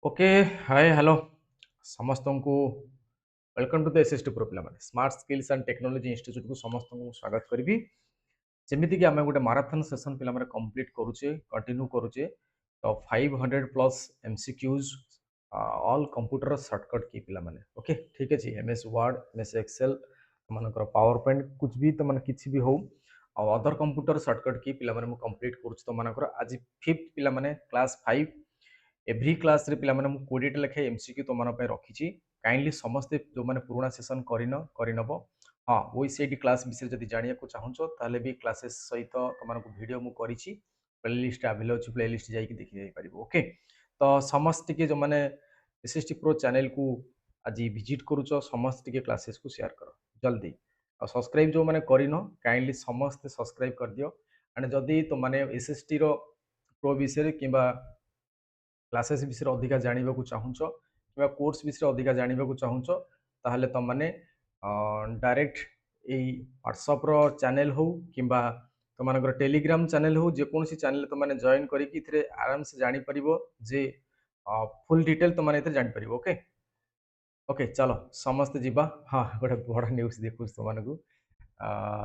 Okay. हाय hello समस्त को welcome to the SST pro पिला माने smart skills and technology institute को समस्त को स्वागत करी। जमीती कि आम गोटे माराथन सेशन पिला माने कंप्लीट करूचे कंटिन्यू करूचे तो 500 plus MCQs all computer shortcut key पिला माने ओके ठीक है एमएस वर्ड एमएस एक्सेल मानकर पावर पॉइंट कुछ भी तो माने किछि भी हो अदर कंप्यूटर शॉर्टकट की पिला माने मु कंप्लीट करूचे तो मानकर आज फिफ्थ पिला माने क्लास 5 एव्री क्लास रे पिला माने मु 20 टा लेखे एमसीक्यू तो मन पे रखिछि काइंडली समस्ते जो माने पुराना सेशन करिनबो हाँ ओईसीआईटी क्लास विषय जदि जानिया को चाहूछो ताले भी क्लासेस सहित तुमको वीडियो मु करिछि प्लेलिस्ट अवेलेबल अछि प्लेलिस्ट जाई कि देखि जाई परिबो ओके तो समस्त के जो माने एसएसटी प्रो चैनल को आज विजिट करूछो समस्त के क्लासेस को शेयर करो जल्दी और सब्सक्राइब जो माने करिनो काइंडली समस्त सब्सक्राइब कर दियो एंड जदि तो माने एसएसटी रो प्रो विषय किबा क्लासेस विषय अधिका जानवा चाहूच कि कोर्स विषय अधिका जानवा चाहूच ताहले तुम मैंने डायरेक्ट यही व्हाट्सअप रो चैनल हो कि तुम टेलीग्राम चैनल हो जेकोसी चैनल तुमने जॉइन करके आराम से जापर जे फुल डिटेल तुमने जापर ओके ओके चलो समस्त जीवा हाँ गोटे बड़ा न्यूज देखु तुमको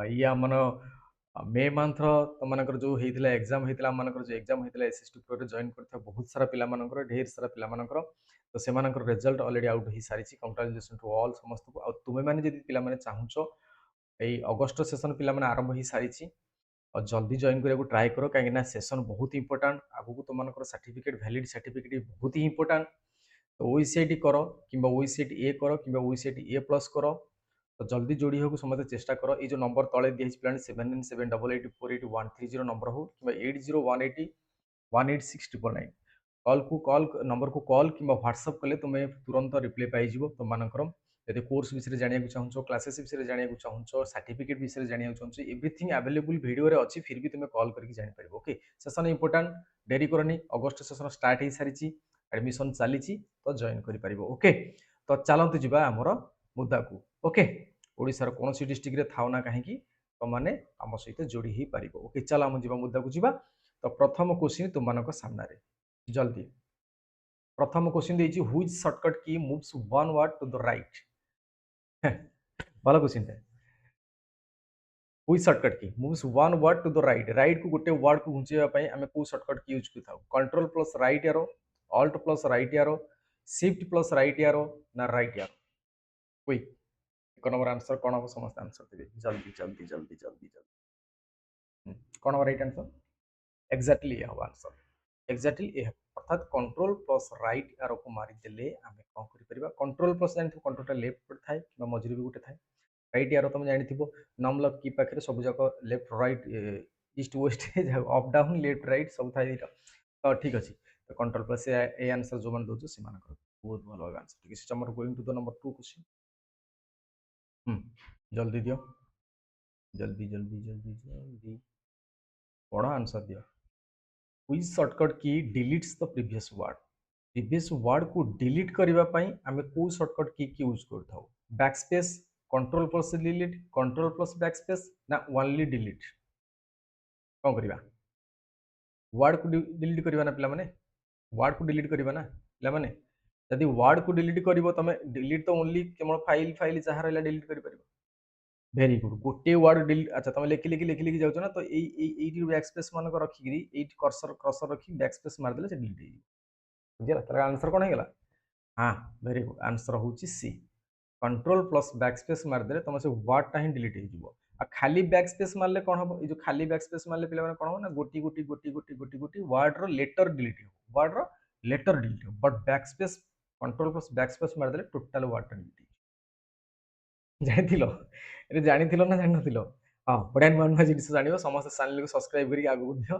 ये आम मे मंथ तुम जो होता एग्जाम होता आम जो एग्जाम होता एसएसटी प्रो जॉइन कर बहुत सारा पिला ढेर सारा पिला तो से रिजल्ट ऑलरेडी आउट हो सारी कंग्रेचुलेशन टू ऑल समस्त को तुम्हें मैंने जब पे चाहूच यही अगस्ट सेशन पे आरंभ हो सारी और जल्दी जॉइन करने ट्राए कर कहीं सेशन बहुत इंपोर्टाट आगू तुम सर्टिफिकेट वैलिड सर्टिफिकेट बहुत ही इंपोर्टाट तो ओईसीआईटी कर कि ओईसीआईटी ए कर कि ओईसीआईटी ए प्लस कर तो जल्दी जोड़ी हो समस्त चेष्टा कर ये जो नंबर तले दिखाई प्लान 7978848130 नंबर हो कि 80181699 कॉल नंबर को कॉल कि व्हाट्सअप कले तुम्हें तुरंत रिप्लाई पाइज तुम यदि कोर्स विषय जाना चाहूँ क्लासेस विषय जाना चाहूँ सर्टिफिकेट विषय जाना चाहूँ एवरीथिंग अवेलेबल वीडियो रे अच्छी फिर भी तुम्हें कॉल करके जापर ओके सेशन इंपोर्टाट डेरी करनी अगस्ट सेशन स्टार्ट हो सारी एडमिशन चली तो जॉइन कर ओके तो चलतु जा आमर मुद्दा को ओके ओडार कौन डिस्ट्रिक्ट रे थाउ ना कहीं तुमने आम सहित जोड़ी हो पार ओके चल आम जा मुद्दा को जी तो प्रथम क्वेश्चन तुम सामने जल्दी प्रथम क्वेश्चन देछि which shortcut key moves one word to the right भलो क्वेश्चन है which shortcut key moves one word to the right right को गोटे वर्ड को घुंचेबा पई हमें को शॉर्टकट की यूज करथाउ control plus right arrow alt plus right arrow shift plus right arrow ना राइट एरो कोई एक नंबर आंसर कौन हम समस्त आंसर देबे जल्दी जल्दी जल्दी जल्दी जल्दी कौन हम राइट आंसर एक्जाक्टली ये हम आंसर एक्जाक्टली ये अर्थात कंट्रोल प्लस राइट एरो को मारी देले हमें कौन करि परिबा कंट्रोल प्लस जानथि कंट्रोल लेफ्ट पर थाए कि मझिरे भी गोटे थाए राइट एरो तुम जानि थिबो नमलक की पाखरे सब जाक left right east west up down left right सब थाए तो ठीक अछि तो कंट्रोल प्लस ए आंसर जो मन दोछु से मानकर बहुत भलो आंसर ठीक अछि हमर going to the number 2 question जल्दी दियो जल्दी जल्दी जल्दी जल्दी बड़ा आंसर दियो which shortcut key deletes the previous word को डिलीट करबा पई हमें को शॉर्टकट की यूज करथाउ backspace control plus delete control plus backspace ना ओनली डिलीट कौन करबा वर्ड को डिलीट करबा ना पिला माने वर्ड को डिलीट करबा ना पिला माने यदि वर्ड को डिलीट करबो तमे डिलीट तो ओनली केवल फाइल फाइल जहाँ रहला डिलीट कर परबो वेरी गुड गोटे वर्ड डिलीट अच्छा तुम लिखि लिखि लिखि लिखि जाउछ ना तो एई बैकस्पेस मान को रखिकरी एई कर्सर कर्सर रखी बैकस्पेस मार देले से डिलीट हो बुझला तार आंसर कोन हेगला हाँ वेरी गुड आंसर होची सी कंट्रोल प्लस बैकस्पेस मार देले तुम से वर्ड टा ही डिलीट हो जिवो आ खाली बैकस्पेस मारले कोन हो ए जो खाली बैकस्पेस मारले पिला माने कोन हो ना गोटी गोटी गोटी गोटी गोटी गोटी वर्ड रो लेटर डिलीट हो वर्ड रो लेटर डिलीट हो but backspace control plus backspace मार देले टोटल वर्ड टा डिलीट जानिथिलो ए जानिथिलो ना जानिनथिलो हाँ बढ़िया नुआ नुआ जिनिस जानिबो समस्त चैनल को सब्सक्राइब करी आगु दियो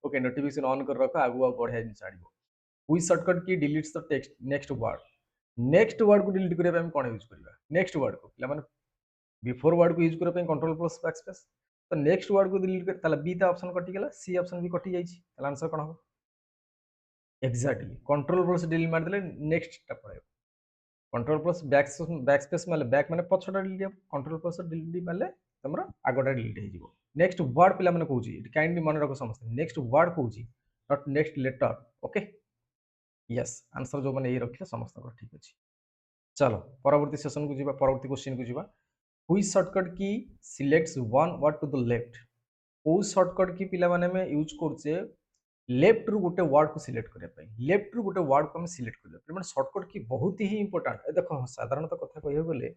ओके नोटिफिकेशन ऑन कर रखो आगु आ बढ़िया जिनिस जानिबो which shortcut key deletes the text next word को डिलीट करबा हम कोन यूज करबा नेक्स्ट वर्ड को पिला माने बिफोर वर्ड को यूज करबा कंट्रोल प्लस बैकस्पेस तो नेक्स्ट वर्ड को डिलीट कर ताला बी ता ऑप्शन कटि गेला सी ऑप्शन भी कटि जाइछि ताला आंसर कोन हो एग्जैक्टली कंट्रोल प्लस डिलीट मार देले नेक्स्ट टा पड़े कंट्रोल प्लस बैकस्पेस माले बैक माने पछटा डिलीट कंट्रोल प्लस डिलीट माले तमरा आगोटा डिलीट हे जिवो नेक्स्ट वर्ड पिला माने कहूची काइंडली मन रखो समस्त नेक्स्ट वर्ड कहूची not next letter okay yes answer जो मैंने ये रखिले समस्त ठीक अछि चलो परवर्ती सेशन को जीवा परवर्ती क्वेश्चन को जीवा which shortcut key selects one word to the left को शॉर्टकट की पिला माने में यूज करछे लेफ्ट रु गोटे वर्ड को सिलेक्ट करने पाई लेफ्ट रु गोटे वर्ड को हम सिलेक्ट कर मैंने शॉर्टकट की बहुत ही इंपोर्टेंट देखो साधारणतः कथा कह गले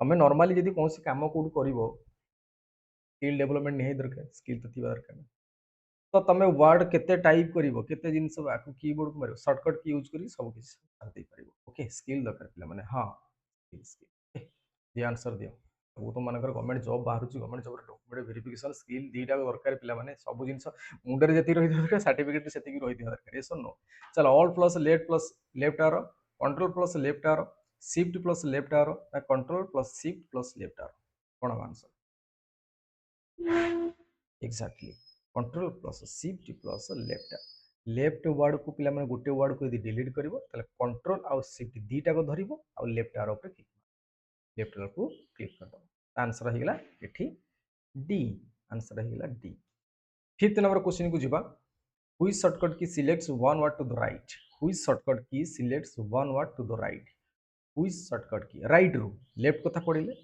आम नॉर्मली जब कौन काम कौट कर स्किल डेवलपमेंट नहीं दरकार स्किल तो थी दरकार तो तुम वर्ड केते टाइप करिवो केते जिंस आकु कीबोर्ड को मारिवो शॉर्टकट की यूज करी सब किछ दे परिवो ओके स्किल दरकार पिला माने हां स्किल स्किल दे आंसर दियो सब तो मानकर गवर्नमेंट जॉब बाहर छु government job document verification skill दीटा दरकार पिला माने सब जिंस मुंडरे जति रही दरकार सर्टिफिकेट सेति की रही दरकार यस नो चलो alt plus left arrow control plus left arrow shift plus left arrow ना control plus shift plus left arrow कोन answer exactly control plus shift plus left word को पिला माने गोटे वर्ड को यदि डिलीट करिवो ताले कंट्रोल आउ शिफ्ट दीटा को धरिवो आउ लेफ्ट आरो पे क्लिक लेफ्ट आरो को क्लिक कर दो आंसर हिगला एठी डी आंसर हिगला डी फिफ्थ नंबर क्वेश्चन को जीवा which shortcut key selects one word to the right which shortcut key selects one word to the right which shortcut key right रु लेफ्ट कथा पड़िले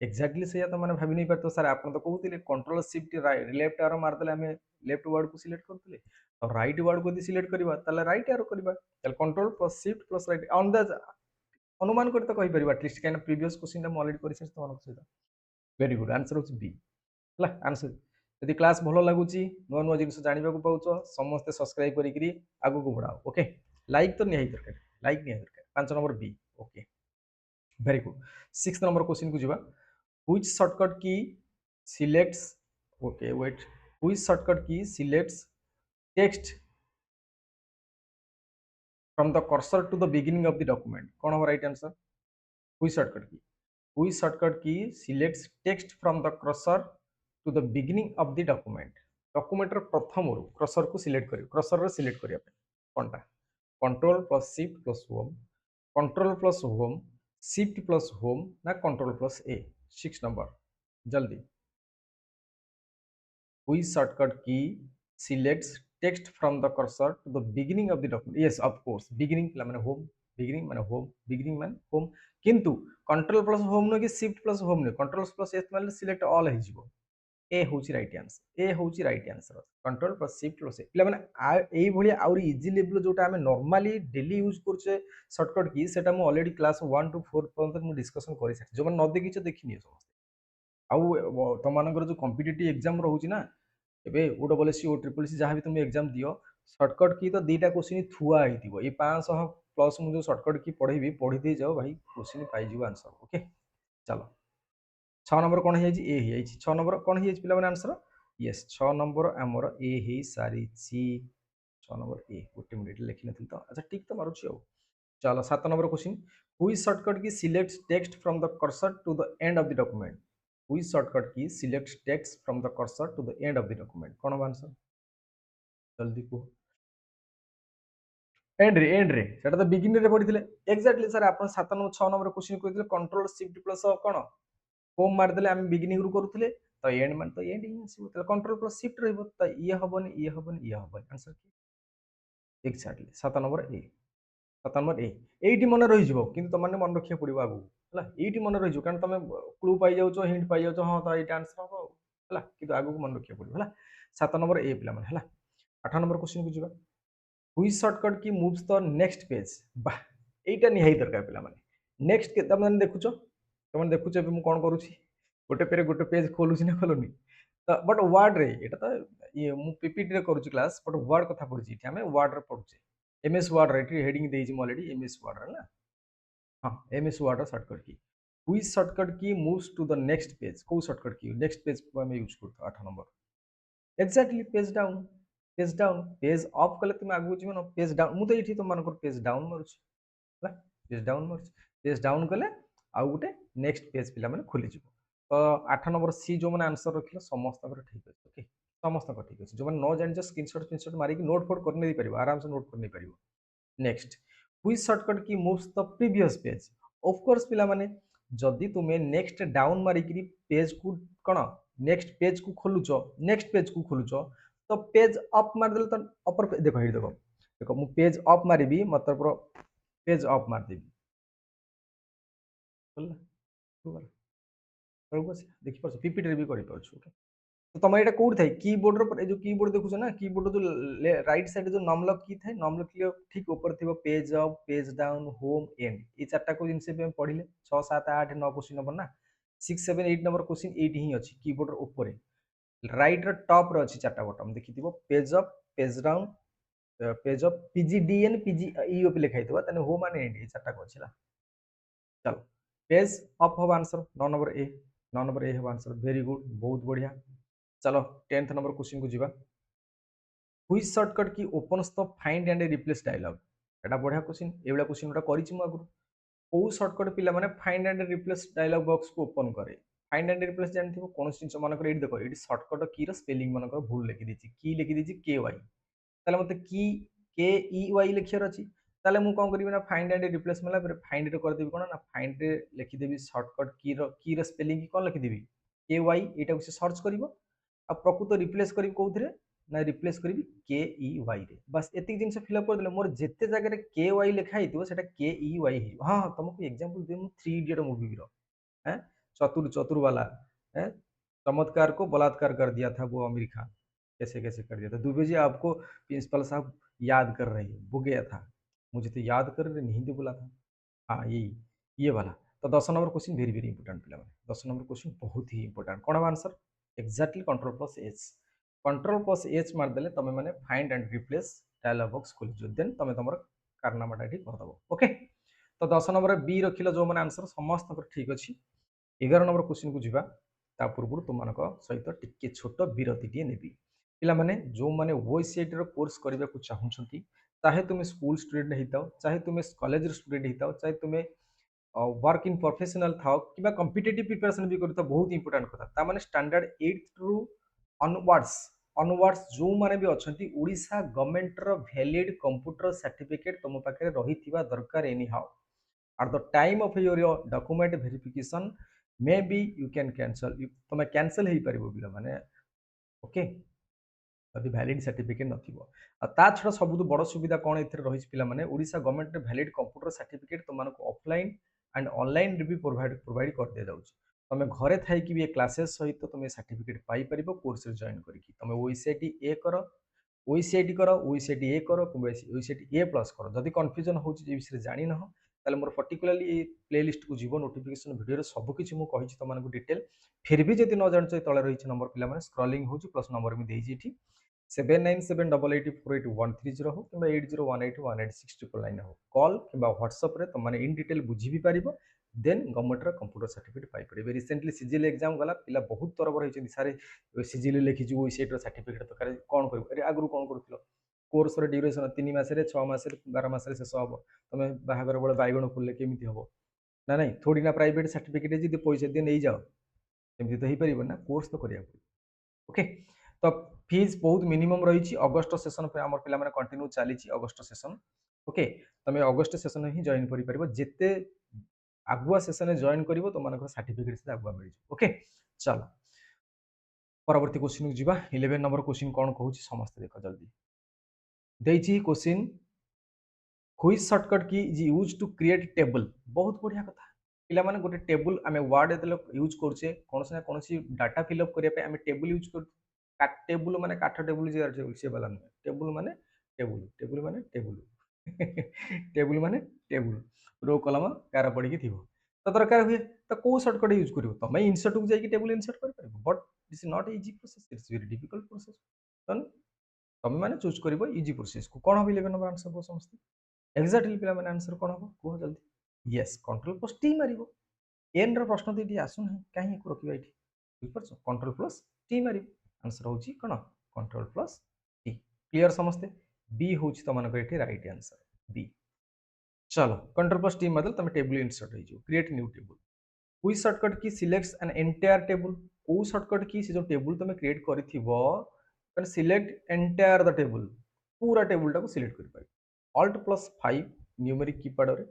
एक्जाक्टली से तो मैंने भाभी नहीं पारतो सर आप तो कहते कंट्रोल शिफ्ट लेफ्ट आरो मारदेले आम लेफ्ट वर्ड को सिलेक्ट करते तो राइट वर्ड को सिलेक्ट करवा ताले राइट आरो करवा ताले control plus shift plus right on the अनुमान कर तो कहि परिबा एटलीस्ट काइन प्रीवियस क्वेश्चन हम ऑलरेडी करि तो मन सहित वेरी गुड आंसर होची बी हला आंसर यदि क्लास भलो लागुची नुआ नुआ जिंस जानिबा को पाउछो समस्त सब्सक्राइब करिकरी आगु को बढ़ाओ ओके लाइक तो नहीं दरकार लाइक नहीं दरकार 5 number B okay very good 6 number question को जीवा which shortcut key selects okay wait which shortcut key selects text from the cursor to the beginning of the document कौन होगा right answer which shortcut key selects text from the cursor to the beginning of the document ର ପ୍ରଥମ ରୁ cursor को select करियो cursor ରେ select करिया पे कोनटा control plus shift plus home control plus home shift plus home ना control plus a 6 number जल्दी which shortcut key selects text from the cursor to the beginning of the document yes of course beginning माने home beginning माने home किंतु control plus home न कि shift plus home न control plus s माने select all है जीवो A होची right answer control plus shift plus A माने एई भली आउरी इजी लेवल जोटा हमें नॉर्मली डेली यूज करछे शॉर्टकट की सेटा मु ऑलरेडी क्लास 1 टू 4 पर्यंत मु डिस्कशन करि साथि जो मन न देखिछ देखिनियो समस्त आउ तो मानकर जो कॉम्पिटिटिव एग्जाम रहउची ना एबे ओडब्ल्यूएससी ओ ट्रिपल सी जहां भी तुम एग्जाम दियो शॉर्टकट की तो दीटा क्वेश्चन थुआ आइथिबो ए 500 प्लस मु जो शॉर्टकट की पढेबी पढी दे जाओ भाई क्वेश्चन पाई जीव आंसर ओके चलो 6 नंबर कौन है ए है 6 नंबर कौन है पिला माने आंसर यस 6 नंबर हमर ए है सारी ची 6 नंबर ए गोटे मिनिट लिखि नथिल तो अच्छा ठीक तो मारुची हो चलो 7 number question which shortcut key selects text from the cursor to the end of the document which shortcut key selects text from the cursor to the end of the document कौन answer जल्दी को and रे सेटा तो beginning रे पढिथिले exactly sir आपण 7 number 6 number question कहिथिले control shift plus कोन होम मारदेले आम बिगिनिंग रु करूथिले तो एंड मान तो एंड ही आसीबो तो कंट्रोल प्लस शिफ्ट रहइबो तो ये हबनी आंसर की exactly 7 number A 7 number A eighty मन रहि जिवो किंतु त माने मन रखिया पड़िबो आगु हला एटी मन रहि जिवो कारण तमे क्लू पाई जाउछो हिंट पाई जाउछो हां तो एटा आंसर हबो हला किंतु आगु मन रखिया पड़िबो हला 7 नंबर ए पिला माने हला 8 नंबर क्वेश्चन को जिबा which shortcut key moves the next page बा एटा निहाई दरकार पिला माने नेक्स्ट के त माने देखुछो त माने देखुछो बे मु कोन करूछि गोटे पेज खोलुछि ना खोलुनी तो बट वर्ड रे एटा तो ये मु पीपीटी रे करूछि क्लास बट वर्ड कथा पढुछि इठी हमें वर्ड रे पढुछे एमएस वर्ड रे इठी हेडिंग देइछि म ऑलरेडी एमएस वर्ड रे ना हां एमएस वर्ड रो shortcut key which shortcut key moves to the next page को शॉर्टकट की नेक्स्ट पेज को हम यूज करतो 8 number exactly page down page up कले तुम आगु जिवो न पेज डाउन मु तो इठी तुम मानकर पेज डाउन मारुछि हला पेज डाउन कले आउ गुटे नेक्स्ट पेज पिला माने खोली जिवो तो 8 नंबर सी जो मैंने आंसर रखिले समस्त ठीक अछि ओके समस्त ठीक अछि जो मैंने न जानि स्क्रीनशॉट मारी नोट फोट कर नै परिबो आराम से नोट कर नै परिबो next which shortcut key moves the previous page of course पिला माने जदी तुमे नेक्स्ट डाउन मारी करी पेज को कोन नेक्स्ट पेज को खोलुचो तो पेज अप मार देले तो अपर देखो देखो मु पेज अप मारिबी मतलब पेज अप मार देबी बोला देखि पाछ पीपीटी रे भी करि पाछ ओके तो तुम यहाँ कौट थाए कीबोर्ड जो कीबोर्ड देखुच ना कीबोर्ड जो राइट साइड जो नमलक की थाए नमलक की ठीक ऊपर थी page up page down home and ये चार्टा को जिन पढ़ले 6 7 8 9 क्वेश्चन नंबर ना 6 7 8 नंबर क्वेश्चन ये ही अच्छी कीबोर्ड ऊपर राइट टॉप रे अच्छी चार्टा बटन देखी page up page down page up PGDN PG EOP लिखाई थोड़ा होम एंड एंड ये चार्टा को अच्छी चलो पेज अप हम आंसर 9 नंबर ए हम आंसर वेरी गुड बहुत बढ़िया चलो 10th नंबर क्वेश्चन को जीवा which shortcut key opens the find and replace dialogue एटा बढ़िया क्वेश्चन एवला क्वेश्चन उटा करिछि मु आगु को शॉर्टकट पिला माने find and replace dialogue box को ओपन करे फाइंड एंड रिप्लेस जानथिबो कोन जिंस मन करे एटी देखो एटी शॉर्टकट की रो स्पेलिंग मन कर भूल लिखि दिछि की लिखि दिछि के वाई ताले मते की के ई वाई लिखियर अछि ताले मु कोन करबी ना फाइंड एंड रिप्लेस मला फिर फाइंड रे कर देबी कोन ना फाइंड रे लिखि देबी शॉर्टकट की रो स्पेलिंग की कोन लिखि देबी के वाई एटा को से सर्च करिवो आ प्रकृत रिप्लेस करी कोउथरे ना रिप्लेस करी के ई वाई रे बस एतिक जिंस फिलअप कर देले मोर जेते जगह रे के वाई लिखा हितो सेटा के ई वाई हे हां तुमको एग्जांपल दे मु 3 इडियट मूवी रो हैं चतुर चतुर वाला हैं चमत्कार को बलात्कार कर दिया था वो आमिर खान कैसे कैसे कर दिया था दुबे जी आपको प्रिंसिपल साहब याद कर रहे हैं वो गया था मुझे तो याद कर रहे नहीं बोला था हाँ यही ये वाला तो 10 number question very very important पिला 10 नंबर क्वेश्चन बहुत ही इंपोर्टेंट कौन हम answer exactly control plus H control plus H मारदेले तुम मैंने find and replace dialogue box खोल देन तुम तुम कारनामाटा ये करदेव ओके तो 10 नंबर बी रखिल जो मैंने आंसर समस्त ठीक अच्छी 11 नंबर क्वेश्चन को जीवा ता पूर्व तुम सहित टिके छोट विरति नेबी पिलामाने जो माने ओएसआईटी रो कोर्स करबा को चाहउछंती चाहे तुम स्कूल स्टूडेंट हिताओ चाहे तुम कॉलेज स्टूडेंट हिताओ चाहे तुम वर्क इन प्रोफेशनल थाओ कि कॉम्पिटिटिव प्रिपरेशन भी करता बहुत इंपोर्टेंट कथा ता माने स्टैंडर्ड 8 रु ऑनवर्ड्स ऑनवर्ड्स जो माने भी अछंती ओडिशा गवर्नमेंट रो वैलिड कंप्यूटर सर्टिफिकेट तुम पाखे रहिथिबा दरकार any how at the time of your document verification maybe you can cancel तुम कैंसल हो पार पिला माने ओके जदि वैलिड सर्टिफिकेट नथिबो ता छड़ा सबुठ बड़ सुविधा कौन एथरे रही पिला माने Odisha government valid computer certificate तुमको ऑफलाइन एंड ऑनलाइन रे भी प्रोवाइड कर दिया जाउछ तुम घरे थाई कि भी क्लासेस सहित तुम सर्टिफिकेट पाई परिबो कोर्स रे जॉइन करिकि तुम ओईसीटी ए करो ओईसीटी करो ओईसीटी ए करो ओईसीटी ए प्लस करो जदि कंफ्यूजन होची जे विषय जानि न ताले मोर पर्टिकुलरली ए प्लेलिस्ट को जीव नोटिफिकेशन वीडियो रे सब किछि मु कहि छि तमनको डिटेल फिर भी जदि न जानछ तळे रही छि नंबर पिला माने स्क्रॉलिंग होची प्लस नंबर मी देई छि एठी 7978848130 हो कि 80181869 हो कॉल कि व्हाट्सएप रे तुम इन डिटेल बुझी भी पारिबो देन गवर्नमेंट रो कंप्यूटर सर्टिफिकेट पाई परिबे रिसेंटली सीजीएल एग्जाम गला पिला बहुत तरबर होइछन सारे सीजीएल लिखि छु ओई सेट रो सर्टिफिकेट तो करे कोन करबो अरे आगु कोन करथिलो कोर्स रो ड्यूरेशन 3 मास रे 6 मास रे 12 मास रे शेष हबो तुम बाहागर बळे बाइगण फुलले केमिति हबो ना नहीं थोड़ी ना प्राइवेट सर्टिफिकेट जदि पैसा दे नहीं जाओ एमती तो हो पार ना कोर्स तो करिया ओके तो फीस बहुत मिनिमम रही अगस्ट सेशन पे आम पे कंटिन्यू चली अगस्ट सेशन ओके तुम अगस्ट सेशन ही जॉइन कर जिते आगुआ सेशन जॉइन कर तुम सर्टिफिकेट से आगुआ मिल ओके चलो परवर्ती क्वेश्चन को जीवा 11 नंबर क्वेश्चन कौन कहूँ समस्त देख जल्दी देती question which shortcut key is use to create table बहुत बढ़िया कथा पिला माने गोटे टेबल आमे वर्ड एतले यूज करछे कोनसे ना कोनसी डाटा फिलअप करिया पे आमे टेबल यूज कर टेबल माने काठ टेबल जे से वाला नहीं टेबल माने टेबल माने टेबल टेबल माने टेबल रो कलम कार पड़ी की थिबो तो दरकार हुए तो को शॉर्टकट यूज करिवो तमे इंसर्ट को जाई की टेबल इंसर्ट कर परबो but this is not easy process it's very difficult process तमे माने चूज करिवो इजी प्रोसेस को कोन हो 11 नंबर आंसर को समस्त एक्जाक्टली पिला माने आंसर कोन हो को जल्दी यस कंट्रोल प्लस टी मारिवो एन रो प्रश्न तो ये आसु ना कहीं को रखिबा एठी बुझ कंट्रोल प्लस टी मारिवो आंसर होची कोन कंट्रोल प्लस टी क्लियर समस्ते बी होची तमनकर एठी राइट आंसर बी चलो कंट्रोल प्लस टी मतलब तुम टेबल इंसर्ट हो जो create new table which shortcut key selects an entire table को शॉर्टकट की से जो टेबल तुम क्रिएट करिथिबो तने सिलेक्ट एंटायर द टेबल पूरा टेबल टा को सिलेक्ट कर पाइ ऑल्ट प्लस 5 न्यूमेरिक कीपैड रे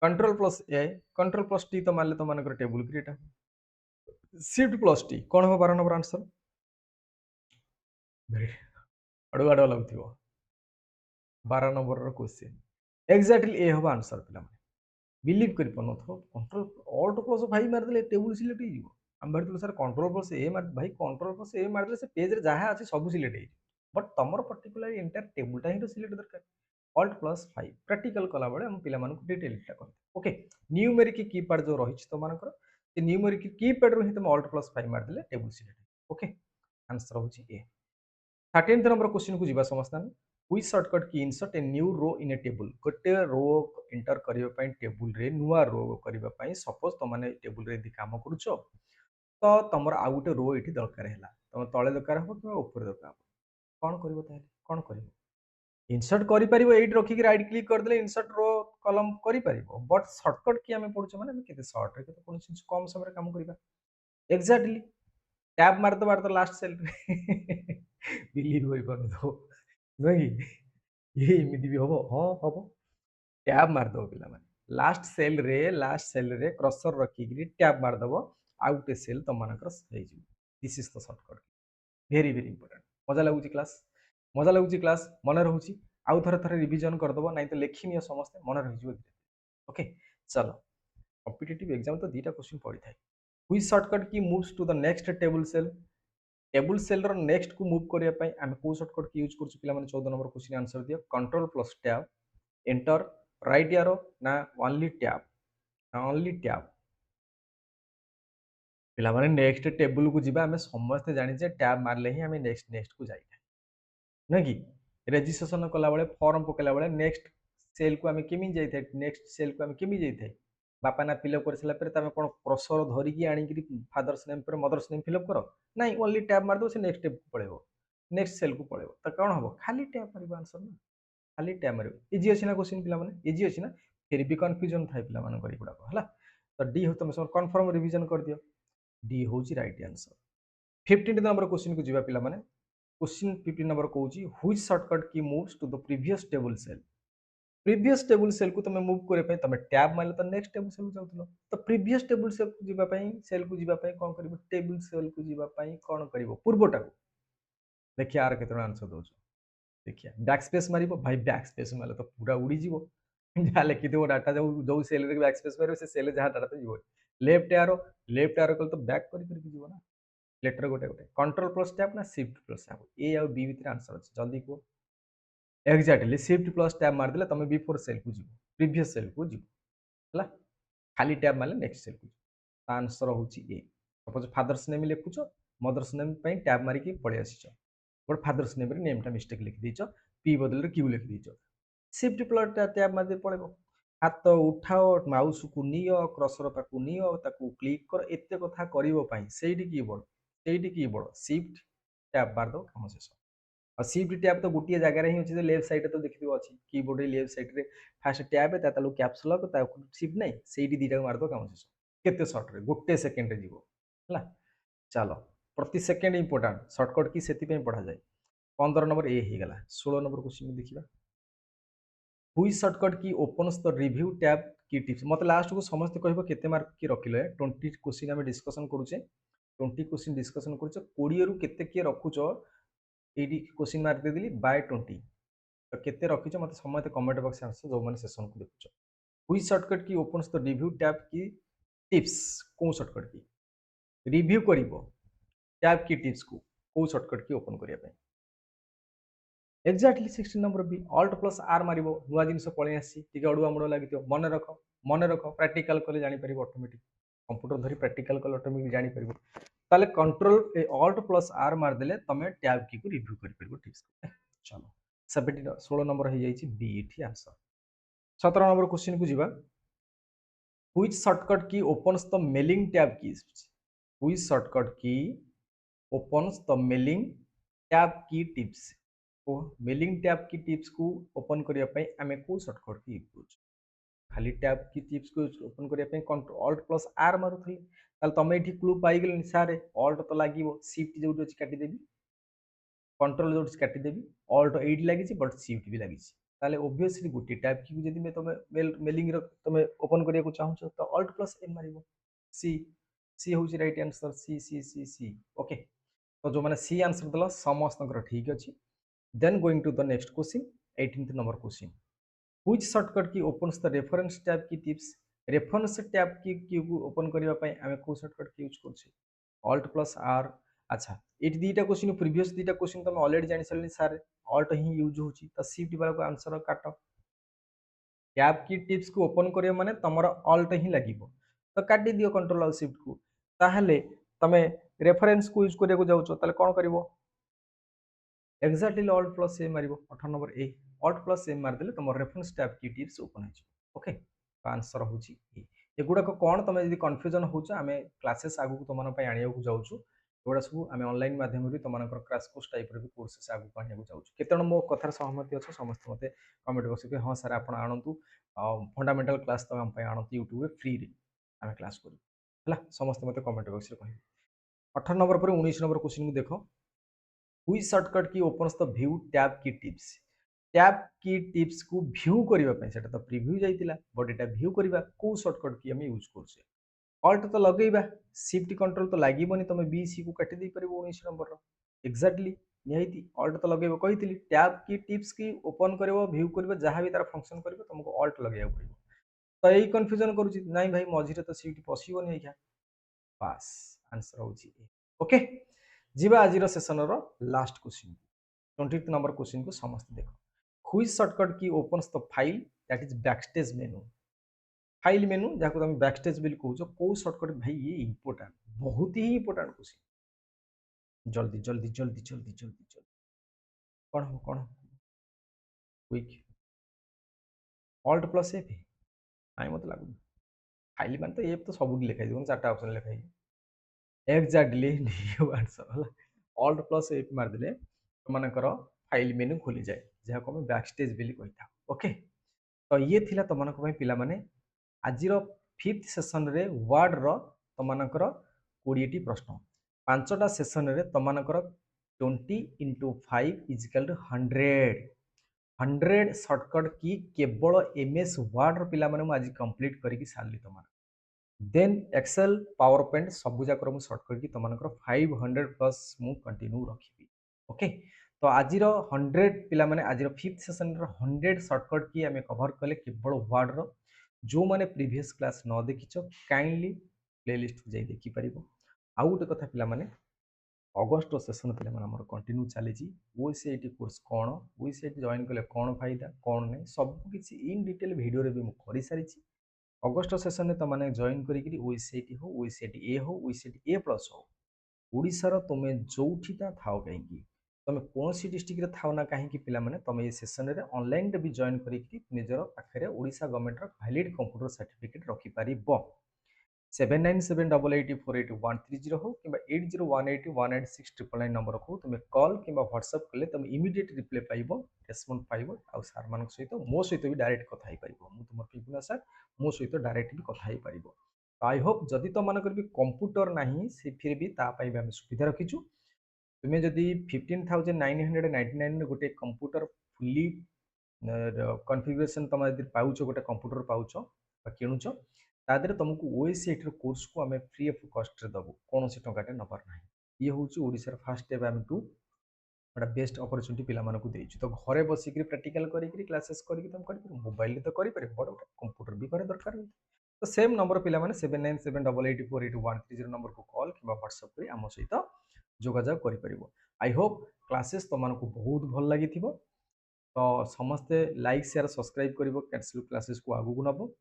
control plus A control plus T तो मारले तो मानकर table create shift plus T कौन हम 12 नंबर आंसर अड़ुआ लगुव 12 नंबर क्वेश्चन एक्जाक्टली ए हम आंसर पे बिलीव कर कंट्रोल ऑल्ट प्लस 5 मारदे टेबुल सिलेक्ट हो आम भाई सर कंट्रोल प्लस ए मार भाई कंट्रोल प्लस ए मारदे से पेज रे जहाँ अच्छे सब सिलेक्ट हो बट तुम पर्टिकुलर इंटायर टेबुलटा ही तो सिलेक्ट दरकार ऑल्ट प्लस 5 प्रैक्टिकल कला बेले हम पिला मानक डिटेलटा कर ओके न्यूमेरिक कीपैड जो रही तुमकर से न्यूमेरिक कीपैड रो ही तुम ऑल्ट प्लस 5 मारदे टेबुल सिलेक्ट ओके आंसर होची ए 13th नंबर क्वेश्चन को जीवा समस्त हुई shortcut key insert a new row in a table गोटे रो इंटर करने टेबुल रे नुआ रो करने सपोज तुमने टेबुल रे काम करुच तो तुम आउ गोटे रो ये दरकार है तुम तले दरकार हम कि ऊपर दरकार कौन कर कौन कर इनसर्ट कर रखिक राइट क्लिक करदे इनसर्ट रो कलम कर बट सर्टकट की आम पढ़ुचे मैंने सर्ट कम समय कम करवा एक्जाक्टली टैब मारदे तो लास्ट सेल बिलीव कर नुह कि ये एमती भी हम हाँ हम टैब मारदेव पे लास्ट सेल रे क्रसर रखिक टैब मारदेव आउ गोटे सेल तुम this is the shortcut very very important मजा लगुच क्लास मजा लगुच क्लास मन रोचे आउ थे थे रिविजन करदेव ना तो लिखी नि समस्ते मन रही ओके चलो कॉम्पिटिटिव एग्जाम तो दुटा क्वेश्चन पड़ी था हुई shortcut key moves to the next table cell next को मूव करने आम कौ शॉर्टकट की यूज कर 14 नंबर क्वेश्चन आंसर दियो control plus tab enter right arrow ना ओनली टैब ना ओनली टैब पे नेक्स्ट टेबुल को जीवा आम समस्ते जाने टैब मारले ही आम नेक्स्ट नेक्स्ट को जाए नुह कि रेजिस्ट्रेशन कला बेले फॉर्म पकेला बेले नेक्स्ट सेल को आम केमी जाए नेक्स्ट सेल को आम केमी जाए बापा ना फिलअप कर सारापर तुम कौन क्रसर धरिकी आनिक फादर्स नेम पर मदर्स नेम फिलअप कर ना ओनली टैब मारदेव से नेक्स्ट स्टेप को पड़े नेक्स्ट सेल को पड़े तो कौन हम खाली टैब मार आंसर ना खाली टैब मार इजी अच्छी ना क्वेश्चन पे इजी अच्छी ना फिर भी कन्फ्यूजन थाए पे गुड़ाक है तो डी हो तुम सब कन्फर्म रिविजन कर दियो डी हूँ रईट आंसर 15 नंबर क्वेश्चन को जीवा पे क्वेश्चन 15 नंबर कौन which shortcut key moves to the previous table cell को तुम मूव करने तुम टैब मारे तो नेक्स्ट टेबुल सेल को जाऊँ तो प्रीवियस टेबुल सेल को जीवाई सेल को जीवाई कौन कर टेबुल सेल को जीवाई कौन कर पूर्वटा को देखिए आर केत आंसर दौ देखिए बैक स्पेस मार भाई बैक स्पेस मारे तो पूरा उड़ी जहाँ लिखि डाटा जो सेल बैक स्पेस मारे से सेल जहाँ डाटा जीव लेफ्ट एरो कल तो बैक करना लेटर गोटे गोटे कंट्रोल प्लस टैब ना शिफ्ट प्लस टैब ए आउ बी भितर आंसर अच्छे जल्दी कह एक्जाक्टली शिफ्ट प्लस टैब मारदे तुम बिफोर सेल को जीव प्रीवियस सेल को जीव खाली टैब मारे नेक्स्ट सेल को आंसर हूँ ए सपोज फादर्स नेम लिखुच मदर्स नेम टैब मारिकी पलि आस बट फादर्स नेम नेमटा मिस्टेक लिखिदेच पी बदल क्यू लिखिदेच शिफ्ट प्लस टैब मारदे पड़े हाथ उठाओ माउस को नियो क्रसर पाक नियो क्लिक कर एत कथा करने से कीबोर्ड शिफ्ट टैब मारद कम शेष और शिफ्ट टैब तो गोटे जगह ही अच्छे लेफ्ट साइड तो देखिए अच्छी keyboard left side first tab तलू कैप्स लॉक शिफ्ट नहीं से दीटा मारद कम शेष केते सर्ट रे गोटे सेकेंड रे जीवो है चलो प्रति सेकेंड इंपोर्टाट सर्टकट की से पढ़ा जाए 15 नंबर ए हो गला 16 नंबर क्वेश्चन देखा हुई shortcut key opens the review tab की टिप्स मत लास्ट को समस्त कह केते मार्क की रखिले 20 क्वेश्चन आम डिस्कसन करुचे 20 क्वेश्चन डिस्कसन करुचे 20 रु केते किए रखुच ये क्वेश्चन मार्क देदेली बाय 20 तो केते रखिच मत समस्त कमेंट बॉक्स आंसर जो मैंने सेशन को देखुच हुई shortcut key opens the review tab की टिप्स कौ सर्टकट की रिव्यू कर टैब की टिप्स को कौ सर्टकट की ओपन करने एक्जाक्टली 16 नंबर भी ऑल्ट प्लस आर मार नुआ जिन पलि आसी अड़ुआ मुड़ लगे मन रख प्राक्टिकल कले जापर ऑटोमेटिक कंप्यूटर धरी प्राक्टिकल कले ऑटोमेटिक जापर ताले कंट्रोल ऑल्ट प्लस आर मारदे तुम टैब की को रिव्यू कर टिप्स चलो 16 नंबर हो जाए बी ये आंसर 17 नंबर क्वेश्चन को जीवा which shortcut key opens the mailing tab की which shortcut key opens the mailing tab की टिप्स मेलिंग टैब की टिप्स को ओपन करने आम कौ सर्टकट की यूज खाली टैब की टिप्स को ओपन करने ऑल्ट प्लस आर मारुली तुम ये क्लू पाइगल सारे ऑल्ट तो लगे शिफ्ट जो अच्छी काटिदेवी कंट्रोल जो काटिदेवी ऑल्ट 8 लगी बट शिफ्ट भी लगी ओबियसली गोटे टैब की जब तुम मेलिंग तुम ओपन करने को चाहूँ तो ऑल्ट प्लस एम मार सी सी हूँ right answer C C C C okay तो जो मैंने सी आंसर देला समस्त ठीक अच्छे then going to the next question 18th number question, which shortcut key opens the reference tab की टिप्स। रेफरेंस टैब की को ओपन करबा पई हमें को शॉर्टकट की यूज करछे, ऑल्ट प्लस आर। अच्छा, एटी दीटा क्वेश्चन प्रीवियस दीटा क्वेश्चन तुम already जानि सरली सर ऑल्ट ही यूज होची, त शिफ्ट वाला को आंसर काट। टैब की टिप्स को ओपन करियो माने तमरा ऑल्ट ही लागिवो, तो काटी दियो कंट्रोल और शिफ्ट को, ताहले तमे रेफरेंस को यूज करिया को जाउछो, ताले कोन करिवो एक्जाक्टली ऑल्ट प्लस ए मारिबो। 18 नंबर ए, ऑल्ट प्लस ए मार देले तमर रेफरेंस टैब की टिप्स ओपन हो जाए। ओके, तो आंसर होची ए। एगुडा को कोन तमे यदि कंफ्यूजन होचा, हमें क्लासेस आगु को तमन पय आनिया को जाउछु, एगुडा सब हमें ऑनलाइन माध्यम रे तमनकर क्रैश कोर्स टाइप रे कोर्सेस आगु को आनिया को जाउछु। केतन मो कथार सहमति अछि समस्त मते कमेंट बॉक्स के हां सर आपण आनंतु फंडामेंटल क्लास तमे हम पय आनंतु यूट्यूब रे फ्री रे हमें क्लास करू हला, समस्त मते कमेंट बॉक्स रे कहि। 18 नंबर पर 19 नंबर क्वेश्चन को देखो, हुई shortcut key opens the view tab की टिप्स। टैब की टिप्स को व्यू करबा पय सेटा तो प्रीव्यू जाइतिला, बट एटा व्यू करबा को शॉर्टकट की हम यूज करछे। ऑल्ट तो लगेबा, शिफ्ट कंट्रोल तो लागिबोनी, तमे बी सी को काटि दे परिबो 19 नंबर रो एक्जेक्टली निहाइती ऑल्ट तो लगेबो कहितली। टैब की टिप्स की ओपन करबो व्यू करबो जहां भी तार फंक्शन करबो तुमको ऑल्ट लगेया पड़िबो, तो एई कंफ्यूजन करूची नाही भाई मझिरे तो शिफ्ट पसिबो नै क्या, पास आंसर होची ए। ओके, जीवा आजिरो सेशन रो last question 20th number question को समस्त देखो, which shortcut key opens the file that is backstage menu. File menu जाको तुम बैकस्टेज बिल कहूछ, को शॉर्टकट भाई ये इंपोर्टेंट, बहुत ही इंपोर्टेंट क्वेश्चन। जल्दी जल्दी जल्दी जल्दी जल्दी जल्दी कौन हो quick alt plus F I मत लागू फाइल मान तो एफ तो सब लिखाई दियो, चारटा ऑप्शन लिखाई एक्जाक्टली डी आंसर हला। ऑल्ट प्लस एफ मार देले तुमनकर फाइल मेनू खोली जाए, जहाको हम बैकस्टेज बिल कहिथा। ओके, तो ये थिला तुमनक पय पिला माने आजिर 5th सेशन रे वर्ड रो तुमनकर 20 टी प्रश्न, पांचटा सेशन रे तुमनकर 20 into 5 is equal to 100। 100 shortcut की केवल एमएस वर्ड रो पिला माने आज कंप्लीट करिकी सारली तुम। देन एक्सेल पावर पॉइंट सब जाकर मु शॉर्टकट की तुमनकर 500 प्लस मु कंटिन्यू रखिबी। ओके, तो आजिर 100 पिला माने आजिर 5th सेशन रो 100 शॉर्टकट की हमें कवर कले केवल वर्ड रो। जो माने प्रीवियस क्लास न देखिछ काइंडली प्लेलिस्ट जाई देखि परिबो। आउ गोटे कथा पिला माने अगस्ट सेशन पे आम कंटिन्यू चली ओसीआईटी कोर्स कौन, ओसीआईटी जॉइन कले कौन फायदा कौन नहीं सबकि इन डिटेल भिडियो भी मुझे सारी। अगस्ट सेशन में तुमने जॉइन करी ओसीआईटी हो, ओसीआईटी ए हो, ओसीआईटी ए प्लस हो, ओडिशार तुम जोठीटा थाओ कहीं तुम कौन सी डिस्ट्रिक्ट थाओ ना कहीं पिला माने तुम ये सेशन रे ऑनलाइन रे भी जॉइन करी निजर पाखे Odisha government valid computer certificate रखिपार। 7978848130 हो कि 80181869 नंबर को तुम कॉल कि व्हाट्सएप कले तुम इमिडिएट रिप्लाई पाइब, रेस्पॉन्ड पाइब। आ सार मान सहित मो सहित भी डायरेक्ट कथा पाइब, मु तुम पिपुना सर मो सहित डायरेक्ट भी कथा पाइब। आई होप जदि तुम मानकर भी कंप्यूटर नहीं से फिर भी तापाई भी आम सुविधा रखीचु। तुम्हें जदि 15,999 गोटे कंप्यूटर फुली कॉन्फ़िगरेशन तुम यदि पाउच गोटे कंप्यूटर पाउच किणुच तादेह तुमको ओएसीआईटी कोर्स को आम फ्री ऑफ कॉस्ट रे दबु, कौन सी टंकाटे नबार ना। ये हूँ ओडिशार फास्ट स्टेप आम टू गोटे बेस्ट अपॉर्चुनिटी पिला मानकु देइछु। तो घरे बसिक प्रैक्टिकल करी क्लासेस करी तुम कर मोबाइल तो करि बट गोटे कंप्यूटर भी घरे दरकार होता। तो सेम नंबर पिला माने 7978848130 नंबर को कॉल कि व्हाट्सएप करी आम सहित जोगाजोग करि परिबो। आई होप क्लासेस तुमको बहुत भल लगी थिबो। तो समस्ते लाइक शेयर सब्सक्राइब करिवो, कैंसिल क्लासेस को आगु को नबो।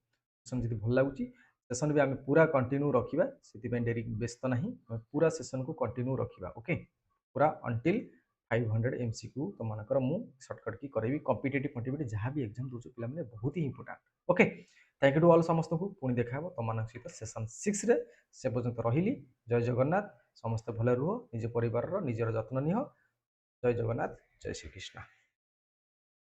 सेशन जदि भल लागुची सेशन भी आम पूरा कंटिन्यू रखिबा, सेति डेरी व्यस्त नहीं, पूरा सेशन को कंटिन्यू रखिबा। ओके, पूरा अंटिल 500 एमसीक्यू तो मानकर मु शॉर्टकट की करेबी। कॉम्पिटिटिव कॉन्टिबिलिटी जहां भी एग्जाम दोछ पिला माने बहुत ही important. Okay, thank you to all समस्त को पुणी देखाबो तुम मान सहित सेशन 6 रे। से पर्यंत रहिली, जय जगन्नाथ। समस्त भले रुह, निज परिवार रो निजर जत्न निह। जय जगन्नाथ, जय श्री कृष्ण।